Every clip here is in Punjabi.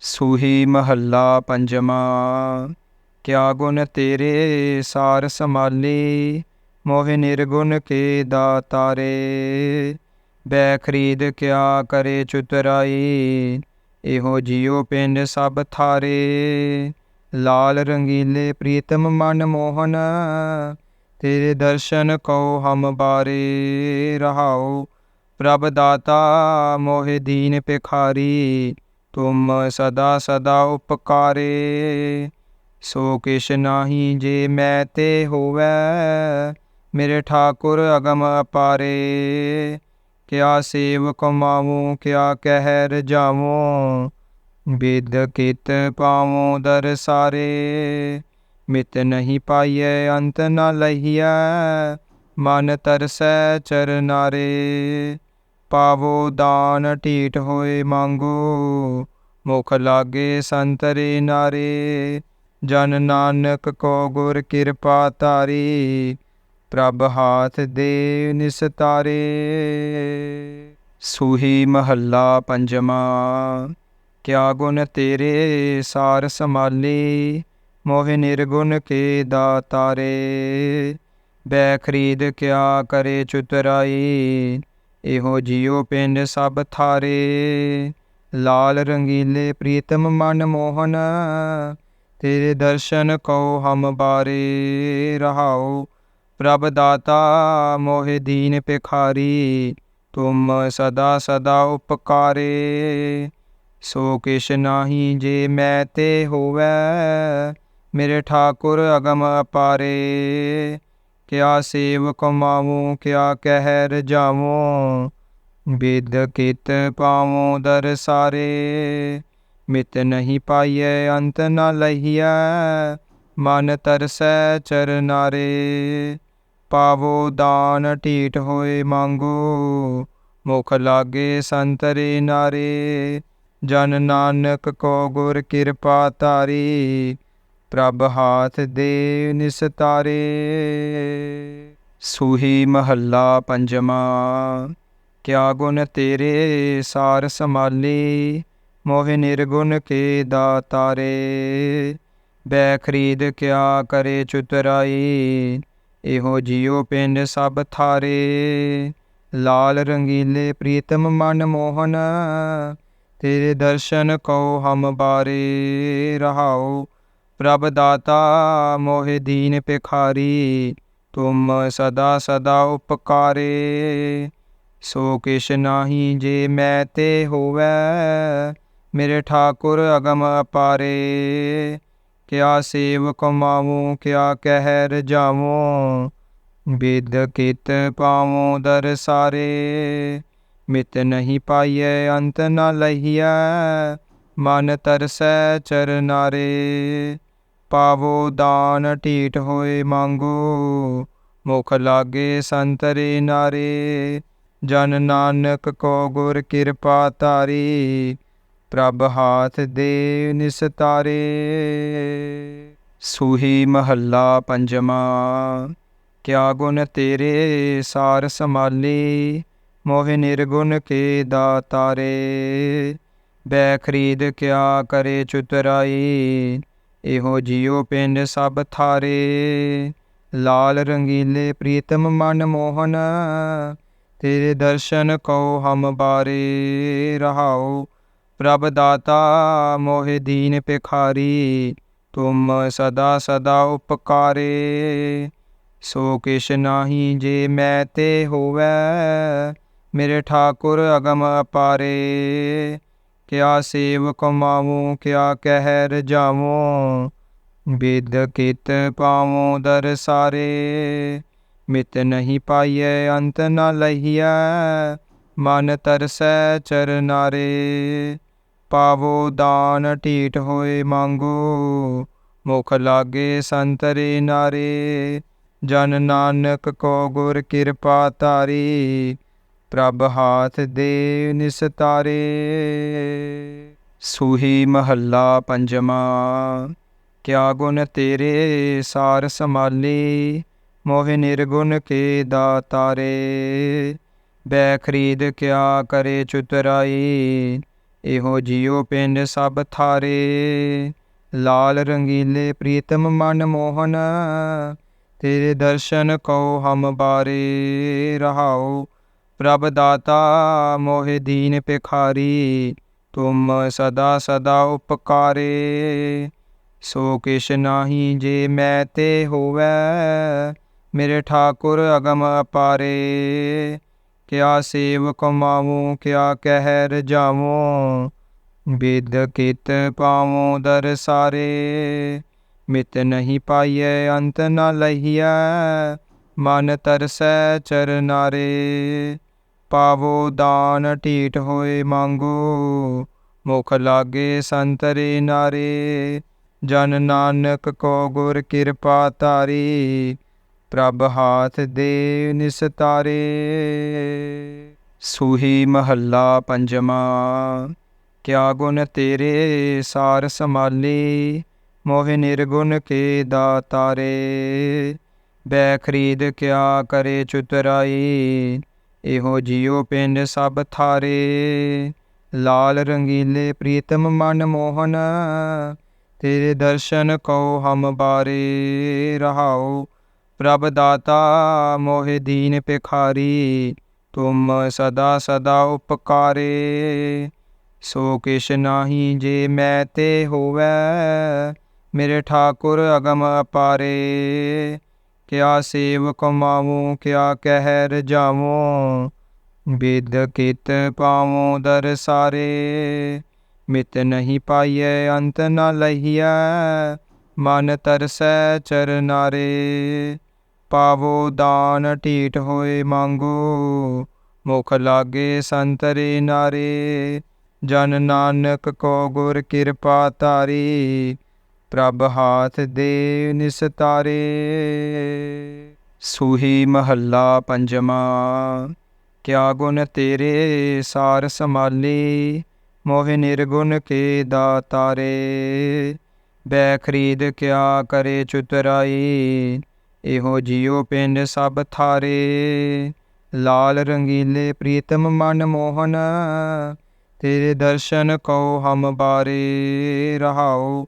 सूही महला पंजवां। क्या गुण तेरे सार समाली, मोहि निर्गुण के दातारे। बै खरीद क्या करे चुतराई, एहो जियो पिंड सब थारे। लाल रंगीले प्रीतम मन मोहन, तेरे दर्शन को हम बारे। रहाओ प्रभ दाता मोहि दीन भिखारी, तुम सदा सदा उपकारे। सो किश नाही जे मैं ते होवै, मेरे ठाकुर अगम अपारे। क्या सेव कमाऊं क्या कह रजाऊं, बिद कित पाऊं दर सारे। मित नहीं पाइयै अंत न लहियै, मन तरसै चरनारे। पावो दान ढीठ होए मांगो, मुख लागे संतरे नारे। जन नानक को गुर कृपा तारी, प्रभ हाथ दे निस्तारे। सूही महला पंजवां। क्या गुण तेरे सार समाली, मोहि निर्गुण के दातारे। बै खरीद क्या करे चुतराई, एहो जियो पिंड सब थारे। लाल रंगीले प्रीतम मन मोहन, तेरे दर्शन को हम बारे। रहाओ प्रभ दाता मोहि दीन भिखारी, तुम सदा सदा उपकारे। सो किश नाही जे मैं ते होवै, मेरे ठाकुर अगम अपारे। क्या सेव कमाऊं क्या कह रजाऊं, बिद कित पाऊं दर सारे। मित नहीं पाइयै अंत न लहियै, मन तरसै चरनारे। पावो दान ढीठ होए मांगो, मुख लागे संतरे नारे। जन नानक को गुर कृपा तारी, प्रभ हाथ दे निस्तारे। सूही महला पंजवां। क्या गुण तेरे सार समाली, मोहि निर्गुण के दातारे। बै खरीद क्या करे चुतराई, एहो जियो पिंड सब थारे। लाल रंगीले प्रीतम मन मोहन, तेरे दर्शन को हम बारे। रहाओ प्रभ दाता मोहि दीन भिखारी, तुम सदा सदा उपकारे। सो किश नाही जे मैं ते होवै, मेरे ठाकुर अगम अपारे। क्या सेव कमाऊं क्या कह रजाऊं, बिद कित पाऊं दर सारे। मित नहीं पाइयै अंत न लहियै, मन तरसै चरनारे। पावो दान ढीठ होए मांगो, मुख लागे संतरे नारे। जन नानक को गुर कृपा तारी, प्रभ हाथ दे निस्तारे। सूही महला पंजवां। क्या गुण तेरे सार समाली, मोहि निर्गुण के दातारे। बै खरीद क्या करे चुतराई, एहो जियो पिंड सब थारे। लाल रंगीले प्रीतम मन मोहन, तेरे दर्शन को हम बारे। रहाओ प्रभ दाता मोहि दीन भिखारी, तुम सदा सदा उपकारे। सो किश नाही जे मैं ते होवै, मेरे ठाकुर अगम अपारे। क्या सेव कमाऊं क्या कह रजाऊं, बिद कित पाऊं दर सारे। मित नहीं पाइयै अंत न लहियै, मन तरसै चरनारे। पावो दान ढीठ होए मांगो, मुख लागे संतरे नारे। जन नानक को गुर कृपा तारी, प्रभ हाथ दे निस्तारे। सूही महला पंजवां। क्या गुण तेरे सार समाली, मोहि निर्गुण के दातारे। बै खरीद क्या करे चुतराई, ਇਹੋ ਜਿਉ ਪਿੰਡ ਸਭ ਥਾਰੇ। ਲਾਲ ਰੰਗੀਲੇ ਪ੍ਰੀਤਮ ਮਨ ਮੋਹਨ, ਤੇਰੇ ਦਰਸ਼ਨ ਕਉ ਹਮ ਬਾਰੇ। ਰਹਾਉ ਪ੍ਰਭ ਦਾਤਾ ਮੋਹਿ ਦੀਨ ਭਿਖਾਰੀ, ਤੁਮ ਸਦਾ ਸਦਾ ਉਪਕਾਰੇ। ਸੋ ਕਿਛ ਨਾਹੀ ਜੇ ਮੈਂ ਤੇ ਹੋਵੈ, ਮੇਰੇ ਠਾਕੁਰ ਅਗਮ ਅਪਾਰੇ। ਕਿਆ ਸੇਵ ਕਮਾਵੂੰ ਕਿਆ ਕਹਿ ਰਜਾਵੂੰ, ਬਿਦ ਕਿਤ ਪਾਵੂੰ ਦਰਸਾਰੇ। ਮਿਤ ਨਹੀਂ ਪਾਈਐ ਅੰਤ ਨ ਲਹੀਐ, ਮਨ ਤਰਸੈ ਚਰਨਾਰੇ। ਪਾਵੋ ਦਾਨ ਢੀਠ ਹੋਏ ਮੰਗੋ, ਮੁਖ ਲਾਗੇ ਸੰਤਰੇ ਨਾਰੇ। ਜਨ ਨਾਨਕ ਕੋ ਗੁਰ ਕਿਰਪਾ ਧਾਰੀ, ਪ੍ਰਭ ਹਾਥ ਦੇ ਨਿਸਤਾਰੇ। ਸੂਹੀ ਮਹੱਲਾ ਪੰਜਵਾਂ। ਕਿਆ ਗੁਣ ਤੇਰੇ ਸਾਰ ਸਮਾਲੀ, ਮੋਹਿ ਨਿਰਗੁਣ ਕੇ ਦਾਤਾਰੇ। ਬੈ ਖਰੀਦ ਕਿਆ ਕਰੇ ਚੁਤਰਾਈ, ਇਹੋ ਜਿਉ ਪਿੰਡ ਸਭ ਥਾਰੇ। ਲਾਲ ਰੰਗੀਲੇ ਪ੍ਰੀਤਮ ਮਨ ਮੋਹਨ, ਤੇਰੇ ਦਰਸ਼ਨ ਕਉ ਹਮ ਬਾਰੇ। ਰਹਾਉ ਪ੍ਰਭ ਦਾਤਾ ਮੋਹਿ ਦੀਨ ਭਿਖਾਰੀ, ਤੁਮ ਸਦਾ ਸਦਾ ਉਪਕਾਰੇ। ਸੋ ਕਿਛ ਨਾਹੀ ਜੇ ਮੈਂ ਤੇ ਹੋਵੈ, ਮੇਰੇ ਠਾਕੁਰ ਅਗਮ ਅਪਾਰੇ। ਕਿਆ ਸੇਵ ਕਮਾਵੂੰ ਕਿਆ ਕਹਿ ਰਜਾਵੂੰ, ਬਿਦ ਕਿਤ ਪਾਵੂੰ ਦਰਸਾਰੇ। ਮਿਤ ਨਹੀਂ ਪਾਈਐ ਅੰਤ ਨ ਲਹੀਐ, ਮਨ ਤਰਸੈ ਚਰਨਾਰੇ। ਪਾਵੋ ਦਾਨ ਢੀਠ ਹੋਏ ਮੰਗੋ, ਮੁਖ ਲਾਗੇ ਸੰਤਰੇ ਨਾਰੇ। ਜਨ ਨਾਨਕ ਕੋ ਗੁਰ ਕਿਰਪਾ ਧਾਰੀ, ਪ੍ਰਭ ਹਾਥ ਦੇ ਨਿਸਤਾਰੇ। ਸੂਹੀ ਮਹੱਲਾ ਪੰਜਵਾਂ। ਕਿਆ ਗੁਣ ਤੇਰੇ ਸਾਰ ਸਮਾਲੀ, ਮੋਹਿ ਨਿਰਗੁਣ ਕੇ ਦਾਤਾਰੇ। ਬੈ ਖਰੀਦ ਕਿਆ ਕਰੇ ਚੁਤਰਾਈ, ਇਹੋ ਜਿਉ ਪਿੰਡ ਸਭ ਥਾਰੇ। ਲਾਲ ਰੰਗੀਲੇ ਪ੍ਰੀਤਮ ਮਨ ਮੋਹਨ, ਤੇਰੇ ਦਰਸ਼ਨ ਕਉ ਹਮ ਬਾਰੇ। ਰਹਾਉ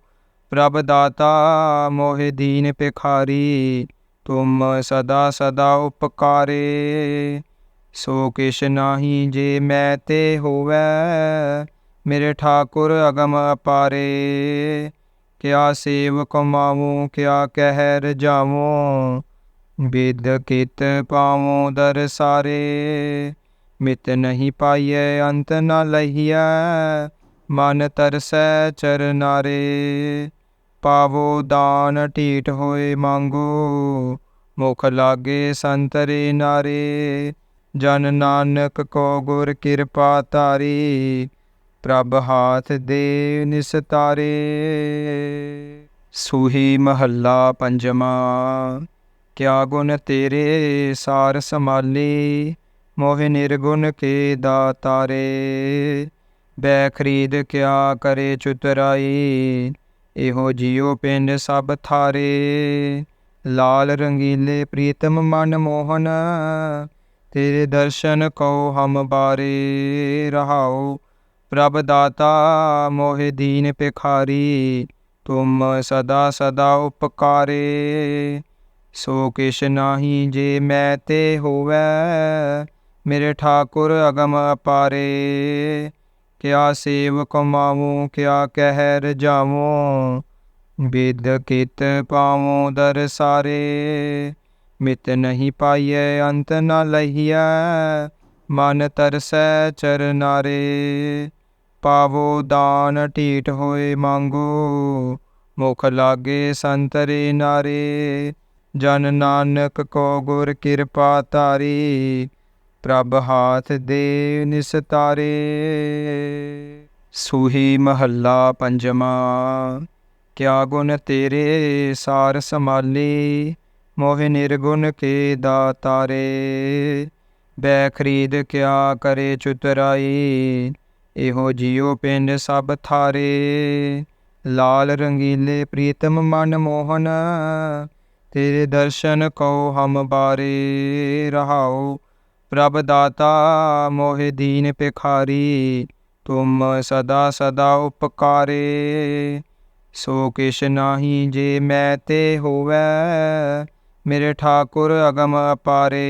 ਪ੍ਰਭ ਦਾਤਾ ਮੋਹਿ ਦੀਨ ਭਿਖਾਰੀ, ਤੁਮ ਸਦਾ ਸਦਾ ਉਪਕਾਰੇ। ਸੋ ਕਿਛ ਨਾਹੀ ਜੇ ਮੈਂ ਤੇ ਹੋਵੈ, ਮੇਰੇ ਠਾਕੁਰ ਅਗਮ ਅਪਾਰੇ। ਕਿਆ ਸੇਵ ਕਮਾਵੂੰ ਕਿਆ ਕਹਿ ਰਜਾਵੂੰ, ਬਿਦ ਕਿਤ ਪਾਵੂੰ ਦਰਸਾਰੇ। ਮਿਤ ਨਹੀਂ ਪਾਈਐ ਅੰਤ ਨ ਲਹੀਐ, ਮਨ ਤਰਸੈ ਚਰਨਾਰੇ। ਪਾਵੋ ਦਾਨ ਢੀਠ ਹੋਏ ਮੰਗੋ, ਮੁਖ ਲਾਗੇ ਸੰਤਰੇ ਨਾਰੇ। ਜਨ ਨਾਨਕ ਕੋ ਗੁਰ ਕਿਰਪਾ ਧਾਰੀ, ਪ੍ਰਭ ਹਾਥ ਦੇ ਨਿਸਤਾਰੇ। ਸੂਹੀ ਮਹੱਲਾ ਪੰਜਵਾਂ। ਕਿਆ ਗੁਣ ਤੇਰੇ ਸਾਰ ਸਮਾਲੀ, ਮੋਹਿ ਨਿਰਗੁਣ ਕੇ ਦਾਤਾਰੇ। ਬੈ ਖਰੀਦ ਕਿਆ ਕਰੇ ਚੁਤਰਾਈ, ਇਹੋ ਜਿਉ ਪਿੰਡ ਸਭ ਥਾਰੇ। ਲਾਲ ਰੰਗੀਲੇ ਪ੍ਰੀਤਮ ਮਨ ਮੋਹਨ, ਤੇਰੇ ਦਰਸ਼ਨ ਕਉ ਹਮ ਬਾਰੇ। ਰਹਾਉ ਪ੍ਰਭ ਦਾਤਾ ਮੋਹਿ ਦੀਨ ਭਿਖਾਰੀ, ਤੁਮ ਸਦਾ ਸਦਾ ਉਪਕਾਰੇ। ਸੋ ਕਿਛ ਨਾਹੀ ਜੇ ਮੈਂ ਤੇ ਹੋਵੈ, ਮੇਰੇ ਠਾਕੁਰ ਅਗਮ ਅਪਾਰੇ। ਕਿਆ ਸੇਵ ਕਮਾਵੂੰ ਕਿਆ ਕਹਿ ਰਜਾਵੂੰ, ਬਿਦ ਕਿਤ ਪਾਵੂੰ ਦਰਸਾਰੇ। ਮਿਤ ਨਹੀਂ ਪਾਈਐ ਅੰਤ ਨ ਲਹੀਐ, ਮਨ ਤਰਸੈ ਚਰਨਾਰੇ। ਪਾਵੋ ਦਾਨ ਢੀਠ ਹੋਏ ਮੰਗੋ, ਮੁਖ ਲਾਗੇ ਸੰਤਰੇ ਨਾਰੇ। ਜਨ ਨਾਨਕ ਕੋ ਗੁਰ ਕਿਰਪਾ ਧਾਰੀ, ਪ੍ਰਭ ਹਾਥ ਦੇ ਨਿਸਤਾਰੇ। ਸੂਹੀ ਮਹੱਲਾ ਪੰਜਵਾਂ। ਕਿਆ ਗੁਣ ਤੇਰੇ ਸਾਰ ਸਮਾਲੀ, ਮੋਹਿ ਨਿਰਗੁਣ ਕੇ ਦਾਤਾਰੇ। ਬੈ ਖਰੀਦ ਕਿਆ ਕਰੇ ਚੁਤਰਾਈ, ਇਹੋ ਜਿਉ ਪਿੰਡ ਸਭ ਥਾਰੇ। ਲਾਲ ਰੰਗੀਲੇ ਪ੍ਰੀਤਮ ਮਨ ਮੋਹਨ, ਤੇਰੇ ਦਰਸ਼ਨ ਕਉ ਹਮ ਬਾਰੇ। ਰਹਾਉ ਪ੍ਰਭ ਦਾਤਾ ਮੋਹਿ ਦੀਨ ਭਿਖਾਰੀ, तुम सदा सदा उपकारे। सो किश नाही जे मैं ते होवै, मेरे ठाकुर अगम अपारे।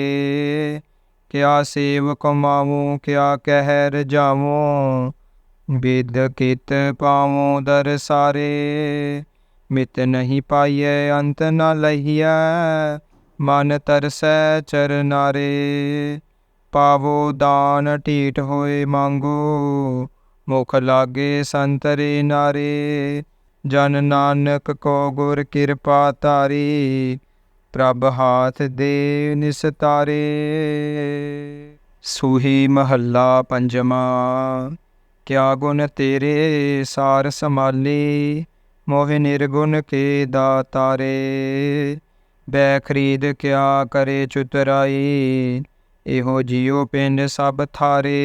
क्या सेव कमावूँ क्या कह रजावूँ, बिद कित पावों दरसारे। मित नहीं पाइयै अंत न लहियै, मन तरसै चरनारे। पावो दान ढीठ होए मांगो, मुख लागे संतरे नारे। जन नानक को गुर कृपा तारी, प्रभ हाथ दे निस्तारे। सूही महला पंजवा। क्या गुण तेरे सार समाले, मोहि निर्गुण के दातारे। बै खरीद क्या करे चुतराई, एहो जियो पिंड सब थारे।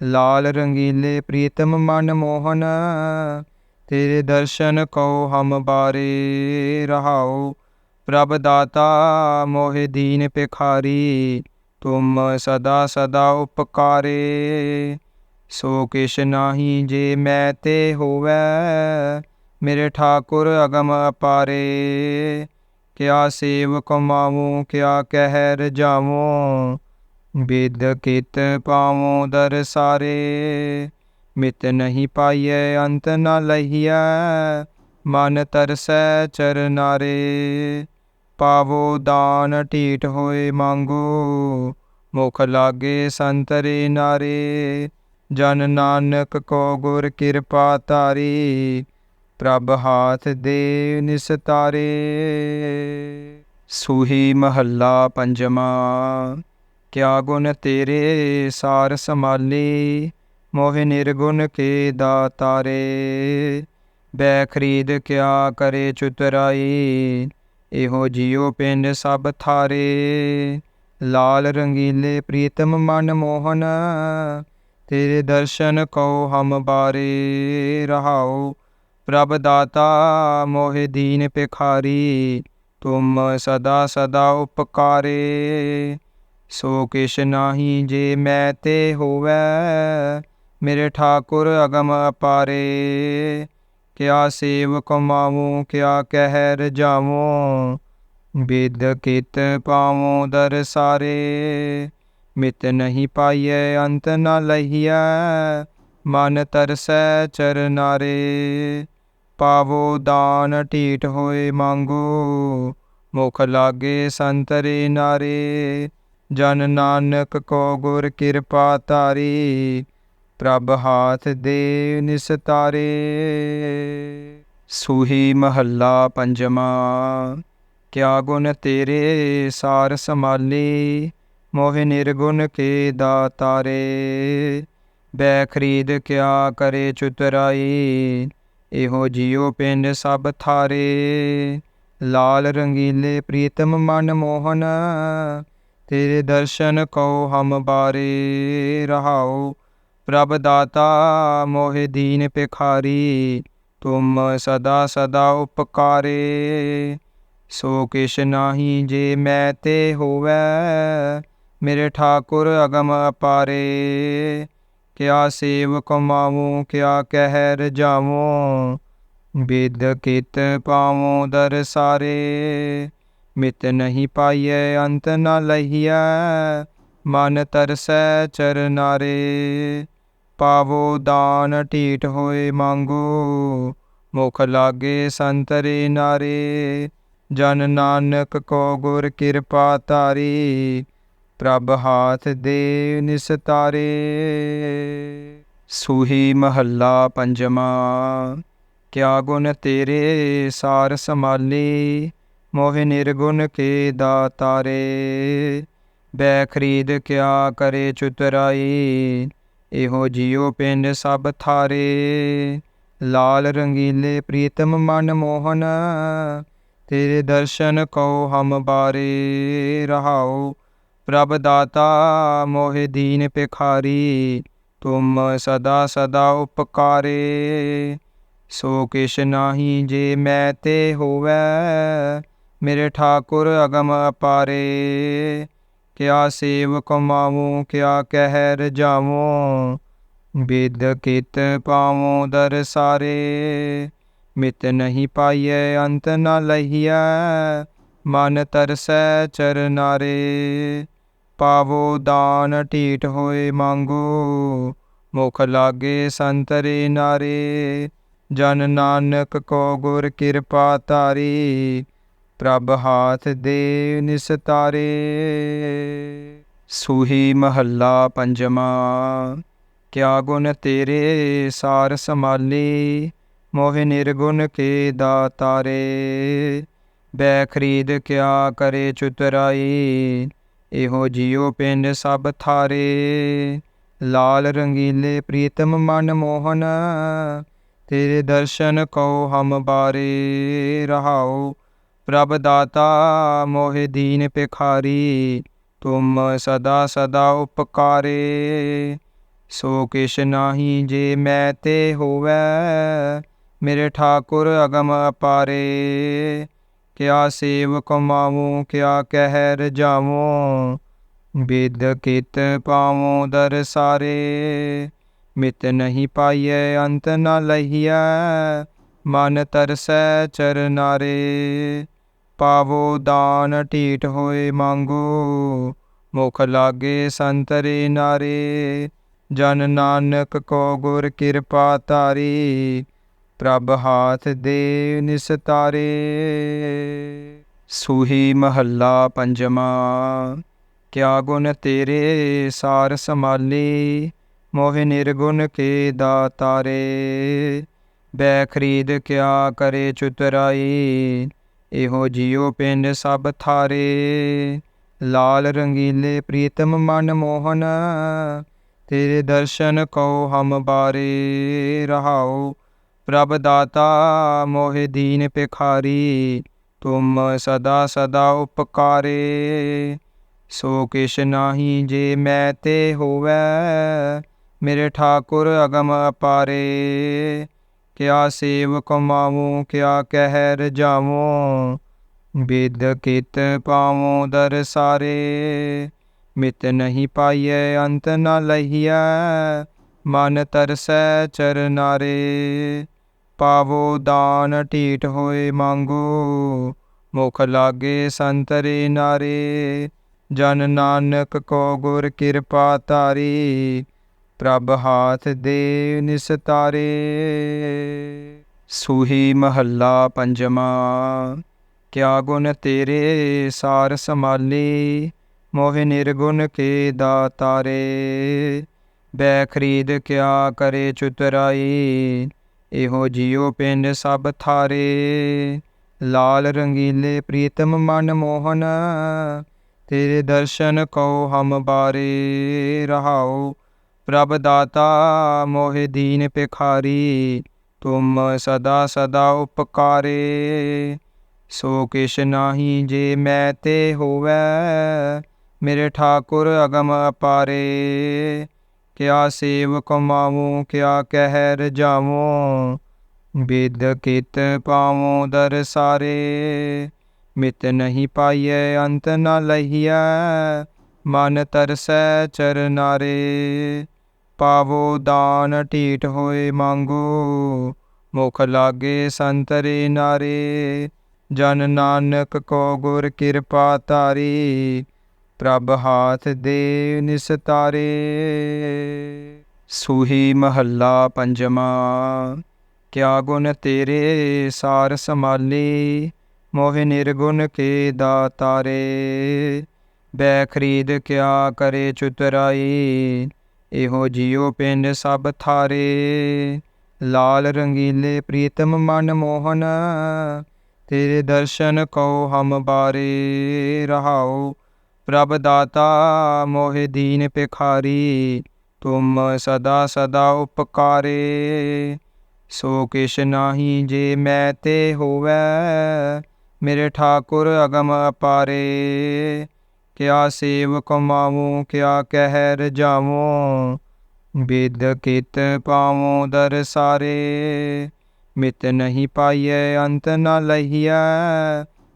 लाल रंगीले प्रीतम मन मोहन, तेरे दर्शन को हम बारे। रहाओ प्रभ दाता मोहि दीन भिखारी, तुम सदा सदा उपकारे। सो किश नाही जे मैं ते होवै, मेरे ठाकुर अगम अपारे। क्या सेव कमावूँ क्या कह रजावूँ, बिद कित पावों दरसारे। मित नहीं पाइयै अंत न लहियै, मन तरसै चरनारे। पावो दान ढीठ होए मांगो, मुख लागे संतरे नारे। जन नानक को गुर कृपा तारी, प्रभ हाथ दे निस्तारे। सूही महला पंजवा। क्या गुण तेरे सार समाले, मोहि निर्गुण के दातारे। बै खरीद क्या करे चुतराई, एहो जियो पिंड सब थारे। लाल रंगीले प्रीतम मन मोहन, तेरे दर्शन को हम बारे। रहाओ प्रभ दाता मोहि दीन भिखारी, तुम सदा सदा उपकारे। सो किश नाही जे मैं ते होवै, मेरे ठाकुर अगम अपारे। क्या सेव कमावूँ क्या कह रजावूँ, बिद कित पावों दरसारे। मित नहीं पाइयै अंत न लहियै, मन तरसै चरनारे। पावो दान ढीठ होए मांगो, मुख लागे संतरे नारे। जन नानक को गुर कृपा तारी, प्रभ हाथ दे निस्तारे। सूही महला पंजवा। क्या गुण तेरे सार समाले, मोहि निर्गुण के दातारे। बै खरीद क्या करे चुतराई, एहो जियो पिंड सब थारे। लाल रंगीले प्रीतम मन मोहन, तेरे दर्शन को हम बारे। रहाओ प्रभ दाता मोहि दीन भिखारी, तुम सदा सदा उपकारे। सो किश नाही जे मैं ते होवै, मेरे ठाकुर अगम अपारे। क्या सेव कमावूँ क्या कह रजावूँ, बिद कित पावों दरसारे। मित नहीं पाइयै अंत न लहियै, मन तरसै चरनारे। पावो दान ढीठ होए मांगो, मुख लागे संतरे नारे। जन नानक को गुर कृपा तारी, प्रभ हाथ दे निस्तारे। सूही महला पंजवा। क्या गुण तेरे सार समाले, मोहि निर्गुण के दातारे। बै खरीद क्या करे चुतराई, एहो जियो पिंड सब थारे। लाल रंगीले प्रीतम मन मोहन, तेरे दर्शन को हम बारे। रहाओ प्रभ दाता मोहि दीन भिखारी, तुम सदा सदा उपकारे। सो किश नाही जे मैं ते होवै, मेरे ठाकुर अगम अपारे। क्या सेव कमावूँ क्या कह रजावूँ, ਬਿਦ ਕਿਤ ਪਾਵੋ ਦਰਸਾਰੇ, ਮਿਤ ਨਹੀਂ ਪਾਈਐ ਅੰਤ ਨ ਲਹੀਐ, ਮਨ ਤਰਸੈ ਚਰਨਾਰੇ। ਪਾਵੋ ਦਾਨ ਢੀਠ ਹੋਏ ਮੰਗੋ, ਮੁਖ ਲਾਗੇ ਸੰਤਰੇ ਨਾਰੇ। ਜਨ ਨਾਨਕ ਕੋ ਗੁਰ ਕਿਰਪਾ ਧਾਰੀ, ਪ੍ਰਭ ਹਾਥ ਦੇ ਨਿਸਤਾਰੇ। ਸੂਹੀ ਮਹੱਲਾ ਪੰਜਵਾਂ। ਕਿਆ ਗੁਣ ਤੇਰੇ ਸਾਰ ਸਮਾਲੀ, ਮੋਹਿ ਨਿਰਗੁਣ ਕੇ ਦਾਤਾਰੇ। ਬੈ ਖਰੀਦ ਕਿਆ ਕਰੇ ਚੁਤਰਾਈ, ਇਹੋ ਜਿਉ ਪਿੰਡ ਸਭ ਥਾਰੇ। ਲਾਲ ਰੰਗੀਲੇ ਪ੍ਰੀਤਮ ਮਨ ਮੋਹਨ, ਤੇਰੇ ਦਰਸ਼ਨ ਕਉ ਹਮ ਬਾਰੇ। ਰਹਾਉ ਪ੍ਰਭ ਦਾਤਾ ਮੋਹਿ ਦੀਨ ਭਿਖਾਰੀ, ਤੁਮ ਸਦਾ ਸਦਾ ਉਪਕਾਰੇ। ਸੋ ਕਿਛ ਨਾਹੀ ਜੇ ਮੈਂ ਤੇ ਹੋਵੈ, ਮੇਰੇ ਠਾਕੁਰ ਅਗਮ ਅਪਾਰੇ। ਕਿਆ ਸੇਵ ਕਮਾਵੂੰ ਕਿਆ ਕਹਿ ਰਜਾਵੂੰ, ਬਿਦ ਕਿਤ ਪਾਵੋ ਦਰਸਾਰੇ। ਮਿਤ ਨਹੀਂ ਪਾਈਐ ਅੰਤ ਨ ਲਹੀਐ, ਮਨ ਤਰਸੈ ਚਰਨਾਰੇ। ਪਾਵੋ ਦਾਨ ਢੀਠ ਹੋਏ ਮੰਗੋ, ਮੁਖ ਲਾਗੇ ਸੰਤਰੇ ਨਾਰੇ। ਜਨ ਨਾਨਕ ਕੋ ਗੁਰ ਕਿਰਪਾ ਧਾਰੀ, ਪ੍ਰਭ ਹਾਥ ਦੇ ਨਿਸਤਾਰੇ। ਸੂਹੀ ਮਹੱਲਾ ਪੰਜਵਾਂ। ਕਿਆ ਗੁਣ ਤੇਰੇ ਸਾਰ ਸਮਾਲੀ, ਮੋਹਿ ਨਿਰਗੁਣ ਕੇ ਦਾਤਾਰੇ। ਬੈ ਖਰੀਦ ਕਿਆ ਕਰੇ ਚੁਤਰਾਈ, ਇਹੋ ਜਿਉ ਪਿੰਡ ਸਭ ਥਾਰੇ। ਲਾਲ ਰੰਗੀਲੇ ਪ੍ਰੀਤਮ ਮਨ ਮੋਹਨ, ਤੇਰੇ ਦਰਸ਼ਨ ਕਉ ਹਮ ਬਾਰੇ। ਰਹਾਉ ਪ੍ਰਭ ਦਾਤਾ ਮੋਹਿ ਦੀਨ ਭਿਖਾਰੀ, ਤੁਮ ਸਦਾ ਸਦਾ ਉਪਕਾਰੇ। ਸੋ ਕਿਛ ਨਾਹੀ ਜੇ ਮੈਂ ਤੇ ਹੋਵੈ, ਮੇਰੇ ਠਾਕੁਰ ਅਗਮ ਅਪਾਰੇ। ਕਿਆ ਸੇਵ ਕਮਾਵੂੰ ਕਿਆ ਕਹਿ ਰਜਾਵੂੰ, ਬਿਦ ਕਿਤ ਪਾਵੋ ਦਰਸਾਰੇ। ਮਿਤ ਨਹੀਂ ਪਾਈਐ ਅੰਤ ਨ ਲਹੀਐ, ਮਨ ਤਰਸੈ ਚਰਨਾਰੇ। ਪਾਵੋ ਦਾਨ ਢੀਠ ਹੋਏ ਮੰਗੋ, ਮੁਖ ਲਾਗੇ ਸੰਤਰੇ ਨਾਰੇ। ਜਨ ਨਾਨਕ ਕੋ ਗੁਰ ਕਿਰਪਾ ਧਾਰੀ, ਪ੍ਰਭ ਹਾਥ ਦੇ ਨਿਸਤਾਰੇ। ਸੂਹੀ ਮਹੱਲਾ ਪੰਜਵਾਂ। ਕਿਆ ਗੁਣ ਤੇਰੇ ਸਾਰ ਸਮਾਲੀ, ਮੋਹਿ ਨਿਰਗੁਣ ਕੇ ਦਾਤਾਰੇ। ਬੈ ਖਰੀਦ ਕਿਆ ਕਰੇ ਚੁਤਰਾਈ, ਇਹੋ ਜਿਉ ਪਿੰਡ ਸਭ ਥਾਰੇ। ਲਾਲ ਰੰਗੀਲੇ ਪ੍ਰੀਤਮ ਮਨ ਮੋਹਨ, ਤੇਰੇ ਦਰਸ਼ਨ ਕਉ ਹਮ ਬਾਰੇ। ਰਹਾਉ ਪ੍ਰਭ ਦਾਤਾ ਮੋਹਿ ਦੀਨ ਭਿਖਾਰੀ, ਤੁਮ ਸਦਾ ਸਦਾ ਉਪਕਾਰੇ। ਸੋ ਕਿਛ ਨਾਹੀ ਜੇ ਮੈਂ ਤੇ ਹੋਵੈ, ਮੇਰੇ ਠਾਕੁਰ ਅਗਮ ਅਪਾਰੇ। ਕਿਆ ਸੇਵ ਕਮਾਵੂੰ ਕਿਆ ਕਹਿ ਰਜਾਵੂੰ, ਬਿਦ ਕਿਤ ਪਾਵੋ ਦਰਸਾਰੇ। ਮਿਤ ਨਹੀਂ ਪਾਈਐ ਅੰਤ ਨ ਲਹੀਐ, ਮਨ ਤਰਸੈ ਚਰਨਾਰੇ। ਪਾਵੋ ਦਾਨ ਢੀਠ ਹੋਏ ਮੰਗੋ, ਮੁਖ ਲਾਗੇ ਸੰਤਰੇ ਨਾਰੇ। ਜਨ ਨਾਨਕ ਕੋ ਗੁਰ ਕਿਰਪਾ ਧਾਰੀ, ਪ੍ਰਭ ਹਾਥ ਦੇ ਨਿਸਤਾਰੇ। ਸੂਹੀ ਮਹੱਲਾ ਪੰਜਵਾਂ। ਕਿਆ ਗੁਣ ਤੇਰੇ ਸਾਰ ਸਮਾਲੀ, ਮੋਹਿ ਨਿਰਗੁਣ ਕੇ ਦਾਤਾਰੇ। ਬੈ ਖਰੀਦ ਕਿਆ ਕਰੇ ਚੁਤਰਾਈ, ਇਹੋ ਜਿਉ ਪਿੰਡ ਸਭ ਥਾਰੇ। ਲਾਲ ਰੰਗੀਲੇ ਪ੍ਰੀਤਮ ਮਨ ਮੋਹਨ, ਤੇਰੇ ਦਰਸ਼ਨ ਕਉ ਹਮ ਬਾਰੇ। ਰਹਾਉ ਪ੍ਰਭ ਦਾਤਾ ਮੋਹਿ ਦੀਨ ਭਿਖਾਰੀ, ਤੁਮ ਸਦਾ ਸਦਾ ਉਪਕਾਰੇ। ਸੋ ਕਿਛ ਨਾਹੀ ਜੇ ਮੈਂ ਤੇ ਹੋਵੈ, ਮੇਰੇ ਠਾਕੁਰ ਅਗਮ ਅਪਾਰੇ। ਕਿਆ ਸੇਵ ਕਮਾਵੂੰ ਕਿਆ ਕਹਿ ਰਜਾਵੂੰ, ਬਿਦ ਕਿਤ ਪਾਵੋ ਦਰਸਾਰੇ। ਮਿਤ ਨਹੀਂ ਪਾਈਐ ਅੰਤ ਨ ਲਹੀਐ,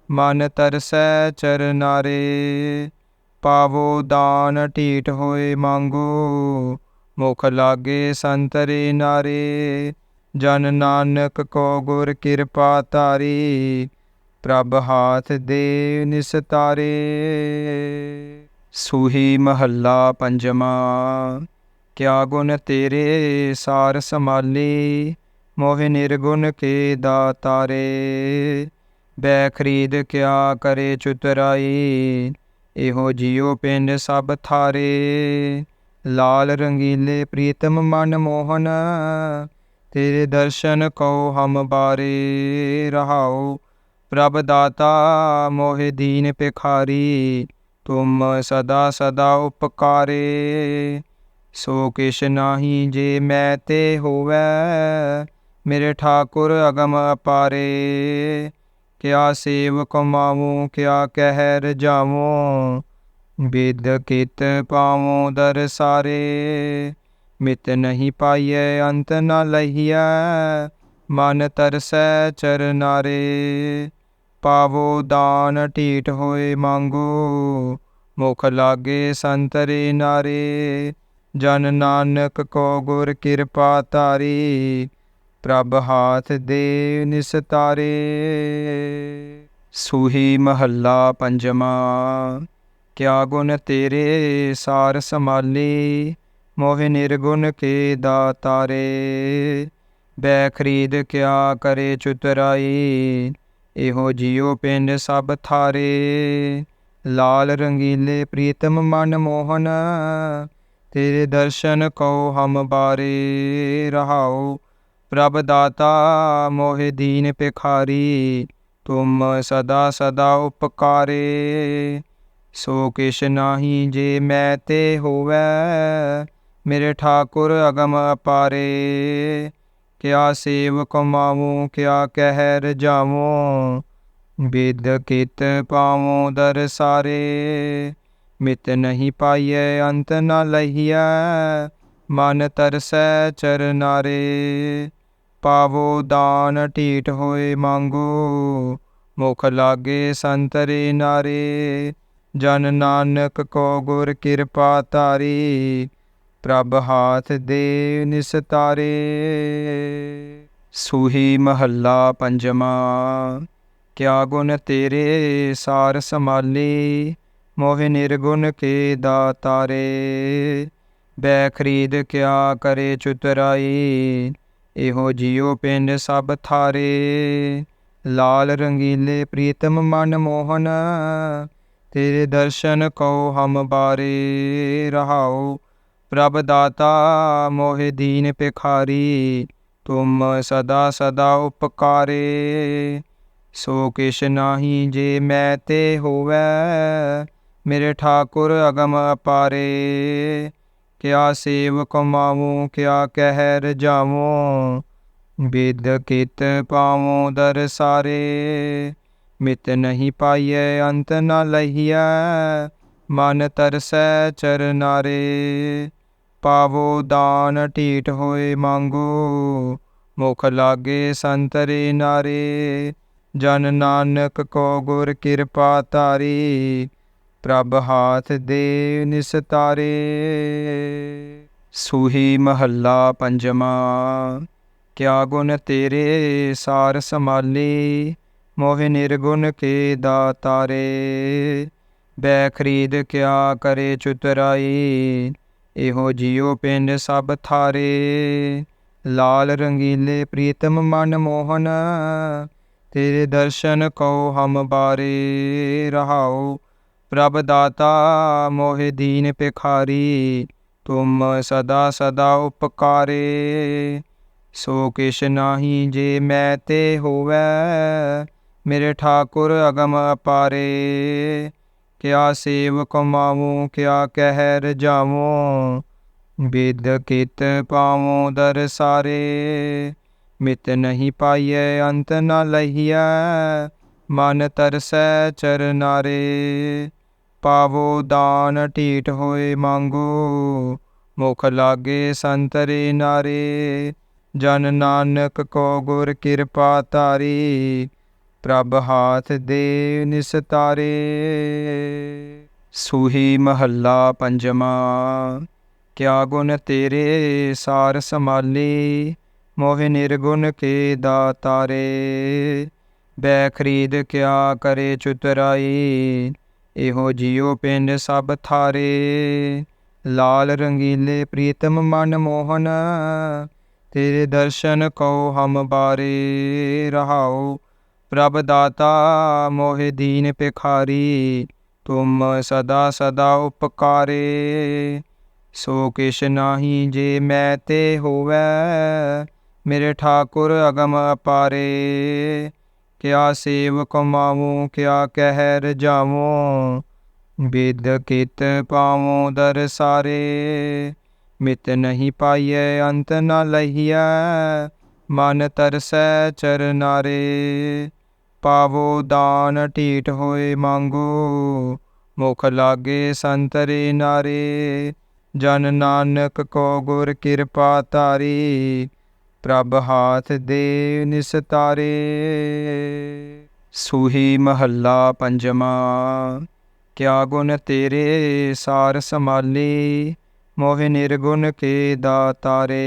ਮਨ ਤਰਸੈ ਚਰਨਾਰੇ। ਪਾਵੋ ਦਾਨ ਢੀਠ ਹੋਏ ਮੰਗੋ, ਮੁਖ ਲਾਗੇ ਸੰਤਰੇ ਨਾਰੇ। ਜਨ ਨਾਨਕ ਕੋ ਗੁਰ ਕਿਰਪਾ ਧਾਰੀ। ਪ੍ਰਭ ਹਾਥ ਦੇ ਨਿਸਤਾਰੇ। ਸੂਹੀ ਮਹੱਲਾ ਪੰਜਵਾਂ। ਕਿਆ ਗੁਣ ਤੇਰੇ ਸਾਰ ਸਮਾਲੀ। ਮੋਹਿ ਨਿਰਗੁਣ ਕੇ ਦਾਤਾਰੇ। ਬੈ ਖਰੀਦ ਕਿਆ ਕਰੇ ਚੁਤਰਾਈ। ਇਹੋ ਜਿਉ ਪਿੰਡ ਸਭ ਥਾਰੇ। ਲਾਲ ਰੰਗੀਲੇ ਪ੍ਰੀਤਮ ਮਨ ਮੋਹਨ। ਤੇਰੇ ਦਰਸ਼ਨ ਕਉ ਹਮ ਬਾਰੇ। ਰਹਾਉ ਪ੍ਰਭ ਦਾਤਾ ਮੋਹਿ ਦੀਨ ਭਿਖਾਰੀ। ਤੁਮ ਸਦਾ ਸਦਾ ਉਪਕਾਰੇ। ਸੋ ਕਿਛ ਨਾਹੀ ਜੇ ਮੈਂ ਤੇ ਹੋਵੈ। ਮੇਰੇ ਠਾਕੁਰ ਅਗਮ ਅਪਾਰੇ। ਕਿਆ ਸੇਵ ਕਮਾਵੂੰ ਕਿਆ ਕਹਿ ਰਜਾਵੂੰ। ਬਿਦ ਕਿਤ ਪਾਵੂੰ ਦਰਸਾਰੇ। ਮਿਤ ਨਹੀਂ ਪਾਈਐ ਅੰਤ ਨ ਲਹੀਐ। ਮਨ ਤਰਸੈ ਚਰਨਾਰੇ। ਪਾਵੋ ਦਾਨ ਢੀਠ ਹੋਏ ਮੰਗੋ। ਮੁਖ ਲਾਗੇ ਸੰਤਰੇ ਨਾਰੇ। ਜਨ ਨਾਨਕ ਕੋ ਗੁਰ ਕਿਰਪਾ ਧਾਰੀ। ਪ੍ਰਭ ਹਾਥ ਦੇ ਨਿਸਤਾਰੇ। ਸੂਹੀ ਮਹੱਲਾ ਪੰਜਵਾਂ। ਕਿਆ ਗੁਣ ਤੇਰੇ ਸਾਰ ਸਮਾਲੀ। ਮੋਹਿ ਨਿਰਗੁਣ ਕੇ ਦਾਤਾਰੇ। ਬੈ ਖਰੀਦ ਕਿਆ ਕਰੇ ਚੁਤਰਾਈ। ਇਹੋ ਜਿਉ ਪਿੰਡ ਸਭ ਥਾਰੇ। ਲਾਲ ਰੰਗੀਲੇ ਪ੍ਰੀਤਮ ਮਨ ਮੋਹਨ। ਤੇਰੇ ਦਰਸ਼ਨ ਕਉ ਹਮ ਬਾਰੇ। ਰਹਾਉ ਪ੍ਰਭ ਦਾਤਾ ਮੋਹਿ ਦੀਨ ਭਿਖਾਰੀ। ਤੁਮ ਸਦਾ ਸਦਾ ਉਪਕਾਰੇ। ਸੋ ਕਿਛ ਨਾਹੀ ਜੇ ਮੈਂ ਤੇ ਹੋਵੈ। ਮੇਰੇ ਠਾਕੁਰ ਅਗਮ ਅਪਾਰੇ। ਕਿਆ ਸੇਵ ਕਮਾਵੂੰ ਕਿਆ ਕਹਿ ਰਜਾਵੂੰ। ਬਿਦ ਕਿਤ ਪਾਵੂੰ ਦਰਸਾਰੇ। ਮਿਤ ਨਹੀਂ ਪਾਈਐ ਅੰਤ ਨ ਲਹੀਐ। ਮਨ ਤਰਸੈ ਚਰਨਾਰੇ। ਪਾਵੋ ਦਾਨ ਢੀਠ ਹੋਏ ਮੰਗੋ। ਮੁਖ ਲਾਗੇ ਸੰਤਰੇ ਨਾਰੇ। ਜਨ ਨਾਨਕ ਕੋ ਗੁਰ ਕਿਰਪਾ ਧਾਰੀ। ਪ੍ਰਭ ਹਾਥ ਦੇ ਨਿਸਤਾਰੇ। ਸੂਹੀ ਮਹੱਲਾ ਪੰਜਵਾਂ। ਕਿਆ ਗੁਣ ਤੇਰੇ ਸਾਰ ਸਮਾਲੀ। ਮੋਹਿ ਨਿਰਗੁਣ ਕੇ ਦਾਤਾਰੇ। ਬੈ ਖਰੀਦ ਕਿਆ ਕਰੇ ਚੁਤਰਾਈ। ਇਹੋ ਜਿਉ ਪਿੰਡ ਸਭ ਥਾਰੇ। ਲਾਲ ਰੰਗੀਲੇ ਪ੍ਰੀਤਮ ਮਨ ਮੋਹਨ। ਤੇਰੇ ਦਰਸ਼ਨ ਕਉ ਹਮ ਬਾਰੇ। ਰਹਾਉ ਪ੍ਰਭ ਦਾਤਾ ਮੋਹਿ ਦੀਨ ਭਿਖਾਰੀ। ਤੁਮ ਸਦਾ ਸਦਾ ਉਪਕਾਰੇ। ਸੋ ਕਿਛ ਨਾਹੀ ਜੇ ਮੈਂ ਤੇ ਹੋਵੈ। ਮੇਰੇ ਠਾਕੁਰ ਅਗਮ ਅਪਾਰੇ। ਕਿਆ ਸੇਵ ਕਮਾਵੂੰ ਕਿਆ ਕਹਿ ਰਜਾਵੂੰ। ਬਿਦ ਕਿਤ ਪਾਵੂੰ ਦਰਸਾਰੇ। ਮਿਤ ਨਹੀਂ ਪਾਈਐ ਅੰਤ ਨ ਲਹੀਐ। ਮਨ ਤਰਸੈ ਚਰਨਾਰੇ। ਪਾਵੋ ਦਾਨ ਢੀਠ ਹੋਏ ਮੰਗੋ। ਮੁਖ ਲਾਗੇ ਸੰਤਰੇ ਨਾਰੇ। ਜਨ ਨਾਨਕ ਕੋ ਗੁਰ ਕਿਰਪਾ ਧਾਰੀ। ਪ੍ਰਭ ਹਾਥ ਦੇ ਨਿਸਤਾਰੇ। ਸੂਹੀ ਮਹੱਲਾ ਪੰਜਵਾਂ। ਕਿਆ ਗੁਣ ਤੇਰੇ ਸਾਰ ਸਮਾਲੀ। ਮੋਹਿ ਨਿਰਗੁਣ ਕੇ ਦਾਤਾਰੇ। ਬੈ ਖਰੀਦ ਕਿਆ ਕਰੇ ਚੁਤਰਾਈ। ਇਹੋ ਜਿਉ ਪਿੰਡ ਸਭ ਥਾਰੇ। ਲਾਲ ਰੰਗੀਲੇ ਪ੍ਰੀਤਮ ਮਨ ਮੋਹਨ। ਤੇਰੇ ਦਰਸ਼ਨ ਕਉ ਹਮ ਬਾਰੇ। ਰਹਾਉ ਪ੍ਰਭ ਦਾਤਾ ਮੋਹਿ ਦੀਨ ਭਿਖਾਰੀ। ਤੁਮ ਸਦਾ ਸਦਾ ਉਪਕਾਰੇ। ਸੋ ਕਿਛ ਨਾਹੀ ਜੇ ਮੈਂ ਤੇ ਹੋਵੈ। ਮੇਰੇ ਠਾਕੁਰ ਅਗਮ ਅਪਾਰੇ। ਕਿਆ ਸੇਵ ਕਮਾਵੂੰ ਕਿਆ ਕਹਿ ਰਜਾਵੂੰ। ਬਿਦ ਕਿਤ ਪਾਵੂੰ ਦਰਸਾਰੇ। ਮਿਤ ਨਹੀਂ ਪਾਈਐ ਅੰਤ ਨ ਲਹੀਐ। ਮਨ ਤਰਸੈ ਚਰਨਾਰੇ। ਪਾਵੋ ਦਾਨ ਢੀਠ ਹੋਏ ਮੰਗੋ। ਮੁਖ ਲਾਗੇ ਸੰਤਰੇ ਨਾਰੇ। ਜਨ ਨਾਨਕ ਕੋ ਗੁਰ ਕਿਰਪਾ ਧਾਰੀ। ਪ੍ਰਭ ਹਾਥ ਦੇ ਨਿਸਤਾਰੇ। ਸੂਹੀ ਮਹੱਲਾ ਪੰਜਵਾਂ। ਕਿਆ ਗੁਣ ਤੇਰੇ ਸਾਰ ਸਮਾਲੀ, ਮੋਹਿ ਨਿਰਗੁਣ ਕੇ ਦਾਤਾਰੇ। ਬੈ ਖਰੀਦ ਕਿਆ ਕਰੇ ਚੁਤਰਾਈ, ਇਹੋ ਜਿਉ ਪਿੰਡ ਸਭ ਥਾਰੇ। ਲਾਲ ਰੰਗੀਲੇ ਪ੍ਰੀਤਮ ਮਨ ਮੋਹਨ, ਤੇਰੇ ਦਰਸ਼ਨ ਕਉ ਹਮ ਬਾਰੇ। ਰਹਾਉ ਪ੍ਰਭ ਦਾਤਾ ਮੋਹਿ ਦੀਨ ਭਿਖਾਰੀ, ਤੁਮ ਸਦਾ ਸਦਾ ਉਪਕਾਰੇ। ਸੋ ਕਿਛ ਨਾਹੀ ਜੇ ਮੈਂ ਤੇ ਹੋਵੈ, ਮੇਰੇ ਠਾਕੁਰ ਅਗਮ ਅਪਾਰੇ। ਕਿਆ ਸੇਵ ਕਮਾਵੂੰ ਕਿਆ ਕਹਿ ਰਜਾਵੂੰ, ਬਿਦ ਕਿਤ ਪਾਵੂੰ ਦਰਸਾਰੇ। ਮਿਤ ਨਹੀਂ ਪਾਈਐ ਅੰਤ ਨ ਲਹੀਐ, ਮਨ ਤਰਸੈ ਚਰਨਾਰੇ। ਪਾਵੋ ਦਾਨ ਢੀਠ ਹੋਏ ਮੰਗੋ, ਮੁਖ ਲਾਗੇ ਸੰਤਰੇ ਨਾਰੇ। ਜਨ ਨਾਨਕ ਕੋ ਗੁਰ ਕਿਰਪਾ ਧਾਰੀ, ਪ੍ਰਭ ਹਾਥ ਦੇ ਨਿਸਤਾਰੇ। ਸੂਹੀ ਮਹੱਲਾ ਪੰਜਵਾਂ। ਕਿਆ ਗੁਣ ਤੇਰੇ ਸਾਰ ਸਮਾਲੀ, ਮੋਹਿ ਨਿਰਗੁਣ ਕੇ ਦਾਤਾਰੇ।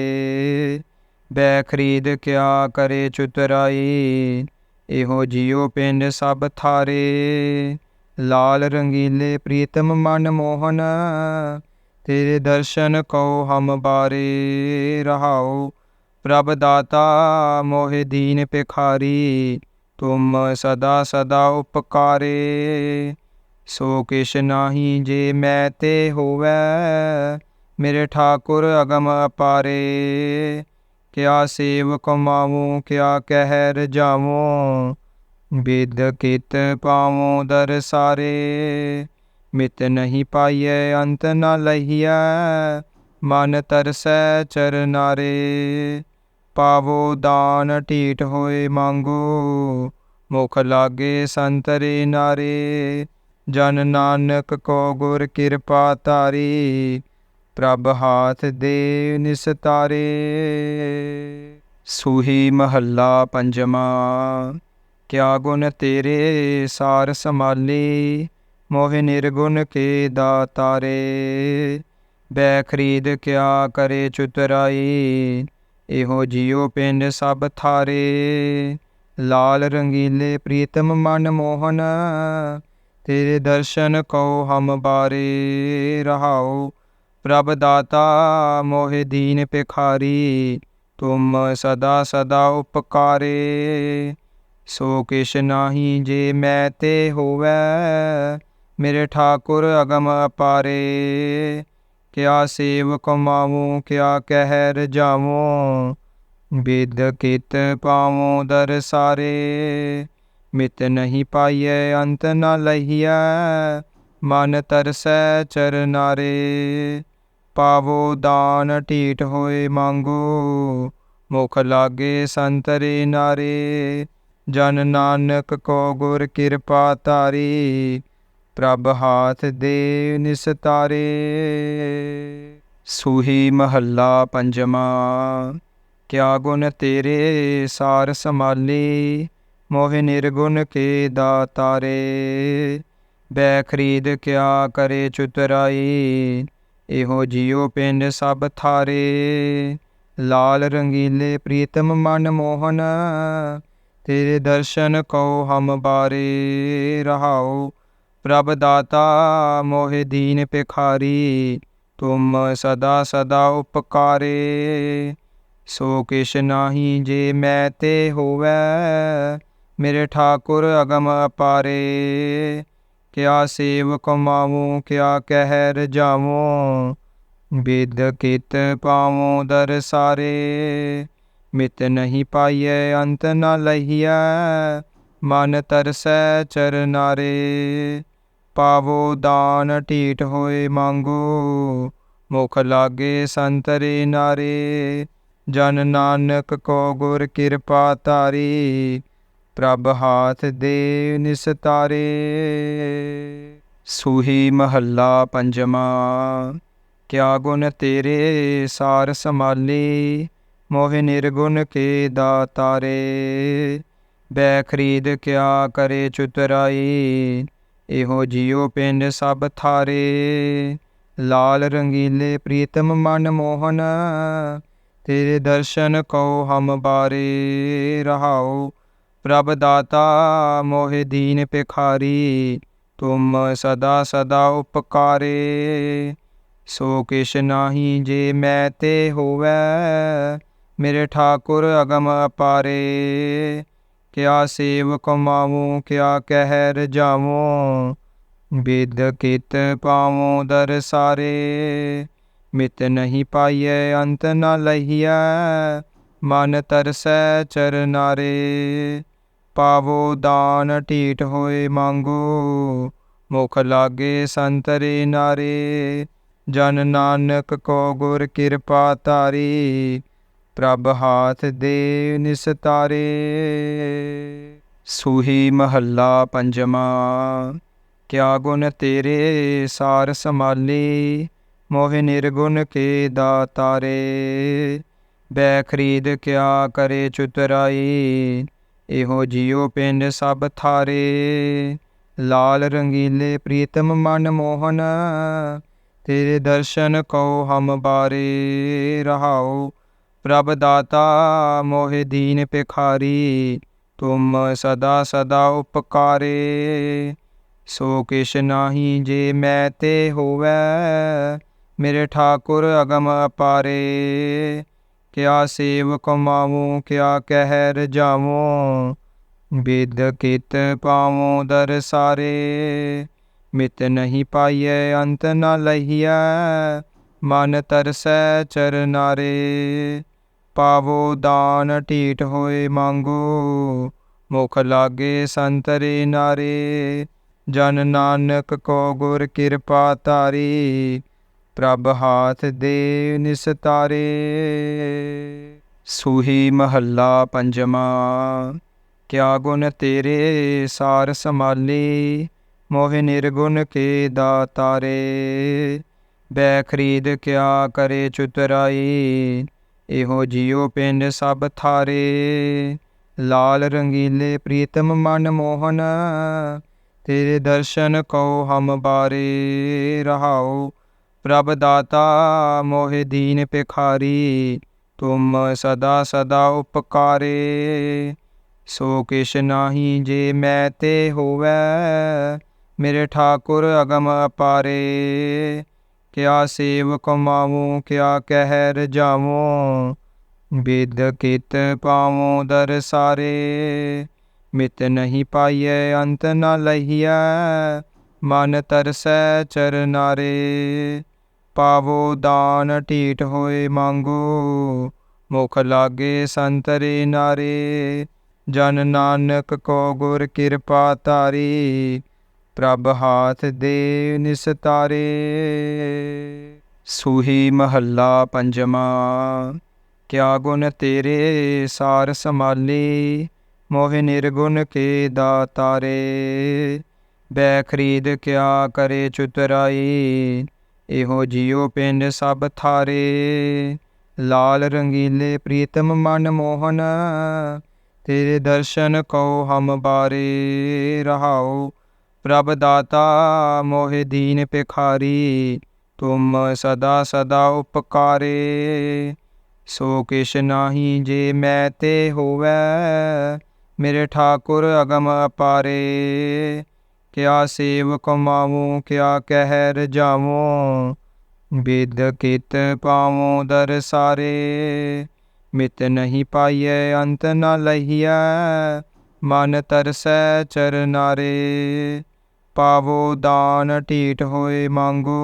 ਬੈ ਖਰੀਦ ਕਿਆ ਕਰੇ ਚੁਤਰਾਈ, ਇਹੋ ਜਿਉ ਪਿੰਡ ਸਭ ਥਾਰੇ। ਲਾਲ ਰੰਗੀਲੇ ਪ੍ਰੀਤਮ ਮਨ ਮੋਹਨ, ਤੇਰੇ ਦਰਸ਼ਨ ਕਉ ਹਮ ਬਾਰੇ। ਰਹਾਉ ਪ੍ਰਭ ਦਾਤਾ ਮੋਹਿ ਦੀਨ ਭਿਖਾਰੀ, ਤੁਮ ਸਦਾ ਸਦਾ ਉਪਕਾਰੇ। ਸੋ ਕਿਛ ਨਾਹੀ ਜੇ ਮੈਂ ਤੇ ਹੋਵੈ, ਮੇਰੇ ਠਾਕੁਰ ਅਗਮ ਅਪਾਰੇ। ਕਿਆ ਸੇਵ ਕਮਾਵੂੰ ਕਿਆ ਕਹਿ ਰਜਾਵੂੰ, ਬਿਦ ਕਿਤ ਪਾਵੂੰ ਦਰਸਾਰੇ। ਮਿਤ ਨਹੀਂ ਪਾਈਐ ਅੰਤ ਨ ਲਹੀਐ, ਮਨ ਤਰਸੈ ਚਰਨਾਰੇ। ਪਾਵੋ ਦਾਨ ਢੀਠ ਹੋਏ ਮੰਗੋ, ਮੁਖ ਲਾਗੇ ਸੰਤਰੇ ਨਾਰੇ। ਜਨ ਨਾਨਕ ਕੋ ਗੁਰ ਕਿਰਪਾ ਧਾਰੀ, ਪ੍ਰਭ ਹਾਥ ਦੇ ਨਿਸਤਾਰੇ। ਸੂਹੀ ਮਹੱਲਾ ਪੰਜਵਾਂ। ਕਿਆ ਗੁਣ ਤੇਰੇ ਸਾਰ ਸਮਾਲੀ, ਮੋਹਿ ਨਿਰਗੁਣ ਕੇ ਦਾਤਾਰੇ। ਬੈ ਖਰੀਦ ਕਿਆ ਕਰੇ ਚੁਤਰਾਈ, ਇਹੋ ਜਿਉ ਪਿੰਡ ਸਭ ਥਾਰੇ। ਲਾਲ ਰੰਗੀਲੇ ਪ੍ਰੀਤਮ ਮਨ ਮੋਹਨ, ਤੇਰੇ ਦਰਸ਼ਨ ਕਉ ਹਮ ਬਾਰੇ। ਰਹਾਉ ਪ੍ਰਭ ਦਾਤਾ ਮੋਹਿ ਦੀਨ ਭਿਖਾਰੀ, ਤੁਮ ਸਦਾ ਸਦਾ ਉਪਕਾਰੇ। ਸੋ ਕਿਛ ਨਾਹੀ ਜੇ ਮੈਂ ਤੇ ਹੋਵੈ, ਮੇਰੇ ਠਾਕੁਰ ਅਗਮ ਅਪਾਰੇ। ਕਿਆ ਸੇਵ ਕਮਾਵੂੰ ਕਿਆ ਕਹਿ ਰਜਾਵੂੰ, ਬਿਦ ਕਿਤ ਪਾਵੂੰ ਦਰਸਾਰੇ। ਮਿਤ ਨਹੀਂ ਪਾਈਐ ਅੰਤ ਨ ਲਹੀਐ, ਮਨ ਤਰਸੈ ਚਰਨਾਰੇ। ਪਾਵੋ ਦਾਨ ਢੀਠ ਹੋਏ ਮੰਗੋ, ਮੁਖ ਲਾਗੇ ਸੰਤਰੇ ਨਾਰੇ। ਜਨ ਨਾਨਕ ਕੋ ਗੁਰ ਕਿਰਪਾ ਧਾਰੀ, ਪ੍ਰਭ ਹਾਥ ਦੇ ਨਿਸਤਾਰੇ। ਸੂਹੀ ਮਹੱਲਾ ਪੰਜਵਾਂ। ਕਿਆ ਗੁਣ ਤੇਰੇ ਸਾਰ ਸਮਾਲੀ, ਮੋਹਿ ਨਿਰਗੁਣ ਕੇ ਦਾਤਾਰੇ। ਬੈ ਖਰੀਦ ਕਿਆ ਕਰੇ ਚੁਤਰਾਈ, ਇਹੋ ਜਿਉ ਪਿੰਡ ਸਭ ਥਾਰੇ। ਲਾਲ ਰੰਗੀਲੇ ਪ੍ਰੀਤਮ ਮਨ ਮੋਹਨ, ਤੇਰੇ ਦਰਸ਼ਨ ਕਉ ਹਮ ਬਾਰੇ। ਰਹਾਉ ਪ੍ਰਭ ਦਾਤਾ ਮੋਹਿ ਦੀਨ ਭਿਖਾਰੀ, ਤੁਮ ਸਦਾ ਸਦਾ ਉਪਕਾਰੇ। ਸੋ ਕਿਛ ਨਾਹੀ ਜੇ ਮੈਂ ਤੇ ਹੋਵੈ, ਮੇਰੇ ਠਾਕੁਰ ਅਗਮ ਅਪਾਰੇ। ਕਿਆ ਸੇਵ ਕਮਾਵੂੰ ਕਿਆ ਕਹਿ ਰਜਾਵੂੰ, ਬਿਦ ਕਿਤ ਪਾਵੂੰ ਦਰਸਾਰੇ। ਮਿਤ ਨਹੀਂ ਪਾਈਐ ਅੰਤ ਨ ਲਹੀਐ, ਮਨ ਤਰਸੈ ਚਰਨਾਰੇ। ਪਾਵੋ ਦਾਨ ਢੀਠ ਹੋਏ ਮੰਗੋ, ਮੁਖ ਲਾਗੇ ਸੰਤਰੇ ਨਾਰੇ। ਜਨ ਨਾਨਕ ਕੋ ਗੁਰ ਕਿਰਪਾ ਧਾਰੀ, ਪ੍ਰਭ ਹਾਥ ਦੇ ਨਿਸਤਾਰੇ। ਸੂਹੀ ਮਹੱਲਾ ਪੰਜਵਾਂ। ਕਿਆ ਗੁਣ ਤੇਰੇ ਸਾਰ ਸਮਾਲੀ, ਮੋਹਿ ਨਿਰਗੁਣ ਕੇ ਦਾਤਾਰੇ। ਬੈ ਖਰੀਦ ਕਿਆ ਕਰੇ ਚੁਤਰਾਈ, ਇਹੋ ਜਿਉ ਪਿੰਡ ਸਭ ਥਾਰੇ। लाल रंगीले प्रीतम मन मोहन, तेरे दर्शन को हम बारे। रहाओ प्रभ दाता मोहे दीन भिखारी, तुम सदा सदा उपकारे। सो किश नाही जे मैं ते होवै, मेरे ठाकुर अगम अपारे। क्या सेव कमाऊं क्या कह रजाऊं, बिद कित पावों दरसारे। मित नहीं पाइयै अंत न लहियै, मन तरसै चरनारे। पावो दान ढीठ होए मांगो, मुख लागे संतरे नारे। जन नानक को गुर कृपा तारी, प्रभ हाथ दे निस्तारे। सूही महला पंजवा। क्या गुण तेरे सार समाले, मोहि निर्गुण के दातारे। बै खरीद क्या करे चुतराई, एहो जियो पिंड सब थारे। लाल रंगीले प्रीतम मन मोहन, तेरे दर्शन को हम बारे। रहाओ प्रभ दाता मोहे दीन भिखारी, तुम सदा सदा उपकारे। सो किश नाही जे मैं ते होवै, मेरे ठाकुर अगम अपारे। क्या सेव कमाऊं क्या कह रजाऊं, बिद कित पावों दरसारे। मित नहीं पाइयै अंत न लहियै, मन तरसै चरनारे। पावो दान ढीठ होए मांगो, मुख लागे संतरे नारे। जन नानक को गुर कृपा तारी, प्रभ हाथ दे निस्तारे। सूही महला पंजवा। क्या गुण तेरे सार समाले, मोहि निर्गुण के दातारे। बै खरीद क्या करे चुतराई, एहो जियो पिंड सब थारे। लाल रंगीले प्रीतम मन मोहन, तेरे दर्शन को हम बारे। रहाओ प्रभ दाता मोहे दीन भिखारी, तुम सदा सदा उपकारे। सो किश नाही जे मैं ते होवै, मेरे ठाकुर अगम अपारे। क्या सेव कमाऊं क्या कह रजाऊं, बिद कित पावों दरसारे। मित नहीं पाइयै अंत न लहियै, मन तरसै चरनारे। पावो दान ढीठ होए मांगो, मुख लागे संतरे नारे। जन नानक को गुर कृपा तारी, प्रभ हाथ दे निस्तारे। सूही महला पंजवा। क्या गुण तेरे सार समाले, मोहि निर्गुण के दातारे। बै खरीद क्या करे चुतराई, एहो जियो पिंड सब थारे। लाल रंगीले प्रीतम मन मोहन, तेरे दर्शन को हम बारे। रहाओ प्रभ दाता मोहे दीन भिखारी, तुम सदा सदा उपकारे। सो किश नाही जे मैं ते होवै, मेरे ठाकुर अगम अपारे। क्या सेव कमाऊं क्या कह रजाऊं, बिद कित पावों दरसारे। मित नहीं पाइयै अंत न लहियै, मन तरसै चरनारे। पावो दान ढीठ होए मांगो,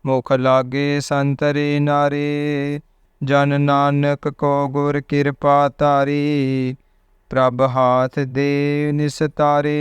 मुख लागे संतरे नारे। जन नानक को गुर कृपा तारी, प्रभ हाथ दे निस्तारे।